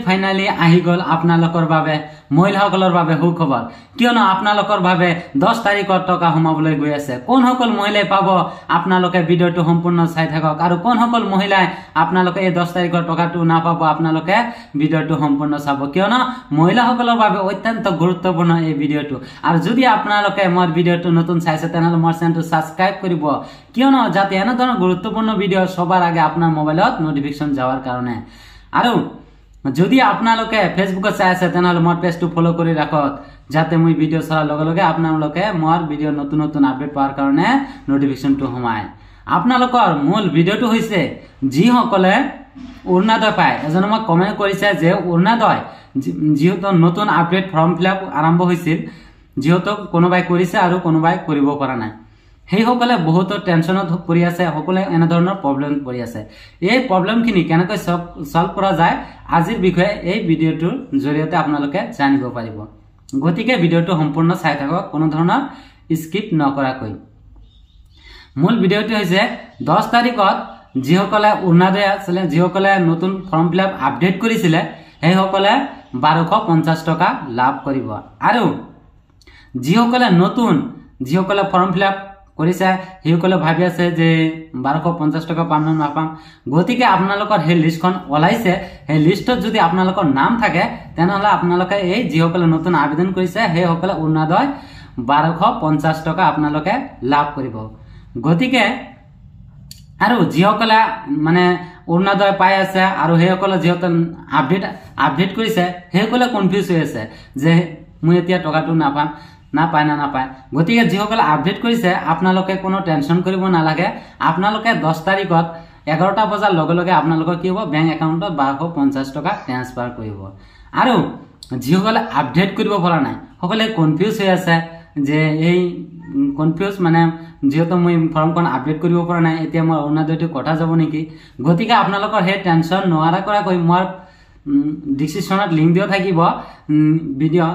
finally আহি গল আপোনালোকৰ বাবে মহিলাসকলৰ বাবে সুখবৰ কিয়নো আপোনালোকৰ বাবে 10 তাৰিখত টকা সোমাবলৈ গৈ আছে কোন সকল মহিলাই পাব আপোনালোকে ভিডিওটো সম্পূৰ্ণ চাই থাকক আৰু কোন সকল মহিলাই আপোনালোকে এই 10 তাৰিখৰ টকাটো নাপাব আপোনালোকে ভিডিওটো সম্পূৰ্ণ চাব কিয়নো মহিলাসকলৰ বাবে অত্যন্ত গুৰুত্বপূৰ্ণ এই ভিডিওটো আৰু যদি আপোনালোকে মোৰ ভিডিওটো নতুন চাইছে তেনেহলে মোৰ চেনেলটো সাবস্ক্ৰাইব কৰিব কিয়নো যাতে এনে ধৰণৰ গুৰুত্বপূৰ্ণ ভিডিও সবাৰ আগে আপোনাৰ মোবাইলত নোটিফিকেশন যাওয়াৰ কাৰণে আৰু যদি আপোনালোকে ফেসবুকত চাই আছে তেনেহলে মোৰ পেজটো ফলো কৰি ৰাখক যাতে মই ভিডিও চাৰ লগে লগে আপোনালোকে মোৰ ভিডিও নতুন নতুন আপডেট পাওয়াৰ কাৰণে নোটিফিকেশনটো সোমায় আপোনালোকৰ মূল ভিডিওটো হৈছে যি সকলে অৰুণোদয় পায় এজনে মোক কমেন্ট কৰিছে যে অৰুণোদয় যেহেতু নতুন আপডেট ফৰ্ম ফিলআপ আৰম্ভ হৈছিল যেহেতু কোনোবাই কৰিছে আৰু কোনোবাই কৰিব পৰা নাই সেই সকলে বহুত টেনশনত পৰি আছে সকলে এনে ধৰণৰ প্ৰবলেম পৰি আছে এই প্ৰবলেমখিনি কেনেকৈ সলভ কৰা যায় আজিৰ বিষয়ে এই ভিডিওটোৰ জৰিয়তে আপোনালোকে জানিব পাৰিব গতিকে ভিডিওটো সম্পূৰ্ণ চাই থাকক কোনো ধৰণৰ স্কিপ নকৰাকৈ মূল ভিডিওটো হৈছে 10 তাৰিখত যি সকলে অৰুণোদয় আছিল যি সকলে নতুন ফৰ্ম ফিলআপ আপডেট কৰিছিল সেই সকলে 1250 টকা লাভ কৰিব আৰু যি সকলে নতুন যি সকলে ফৰ্ম ফিলআপ কৰিছে হেসকলে ভাবি আছে যে 1250 টকা পাম না নাপাম গতিকে আপোনালোকৰ হে লিষ্টখন ওলাইছে হে লিষ্টত যদি আপোনালোকৰ নাম থাকে তেনেহলে আপোনালোকে এই যিসকলে নতুন আবেদন কৰিছে হেসকলে অৰুণোদয় 1250 টকা আপোনালোকে লাভ কৰিব গতিকে আৰু যিসকলে মানে অৰুণোদয় পাই আছে আৰু হেসকলে যেহেতু আপডেট কৰিছে হেসকলে কনফিউজ হৈ আছে যে মই এতিয়া টকাটো নাপাম না পায় না নাপায় গতিকে যিসকলে আপডেট কৰিছে আপোনালোকে কোনো টেনশন কৰিব নালাগে আপোনালোকে 10 তাৰিখত 11টা বজাৰ লগে লগে আপোনালোকৰ কি হ'ব বেংক একাউণ্টত 1250 টকা ট্ৰান্সফাৰ কৰিব আৰু যিসকলে আপডেট কৰিব পৰা নাই সকলে কনফিউজ হৈ আছে যে এই কনফিউজ মানে যেহেতু মই ফৰ্মখন আপডেট কৰিব পৰা নাই এতিয়া মই অৰুণোদয়টো কটা যাব নেকি গতিকে আপোনালোকৰ হে টেনশন নোহাৰা কৰাকৈ মোৰ ডিসক্ৰিপশনত লিংক দিয়া থাকিব ভিডিও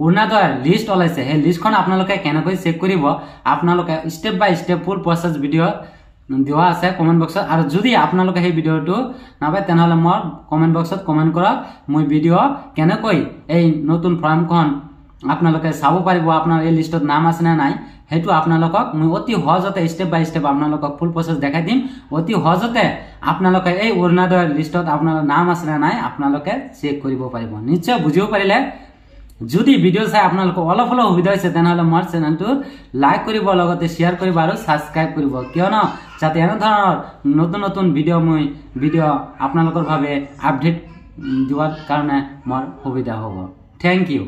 অৰুণোদয়ৰ লিষ্ট ওলাইছে হে লিষ্টখন আপোনালোকে কেনেকৈ চেক কৰিব আপোনালোকে স্টেপ বাই স্টেপ ফুল প্ৰসেস ভিডিও দিয়া আছে কমেন্ট বক্সত আৰু যদি আপোনালোকে হে ভিডিওটো নাপায় তেনেহলে মোৰ কমেন্ট বক্সত কমেন্ট কৰক মই ভিডিও কেনেকৈ এই নতুন ফৰ্মখন আপোনালোকে চাব পাৰিব আপোনাৰ এই লিষ্টত নাম আছে না নাই হেতু আপোনালোকক মই অতি সহজতে স্টেপ বাই স্টেপ আপোনালোকক ফুল প্ৰসেস দেখাই দিম অতি সহজতে আপোনালোকে এই অৰুণোদয়ৰ লিষ্টত আপোনাৰ নাম আছে না নাই আপোনালোকে চেক কৰিব পাৰিব নিশ্চয় বুজিব পাৰিলে যদি ভিডিও চাই আপোনালোকক অলপ হলেও সুবিধা হৈছে তেনেহলে মোৰ চেনেলটো লাইক কৰিব লগতে শেয়াৰ কৰিব আৰু সাবস্ক্ৰাইব কৰিব কিয়নো যাতে এনে ধৰণৰ নতুন নতুন ভিডিও আপোনালোকৰ বাবে আপডেট দিয়াৰ কাৰণে মোৰ সুবিধা হ'ব থ্যাংক ইউ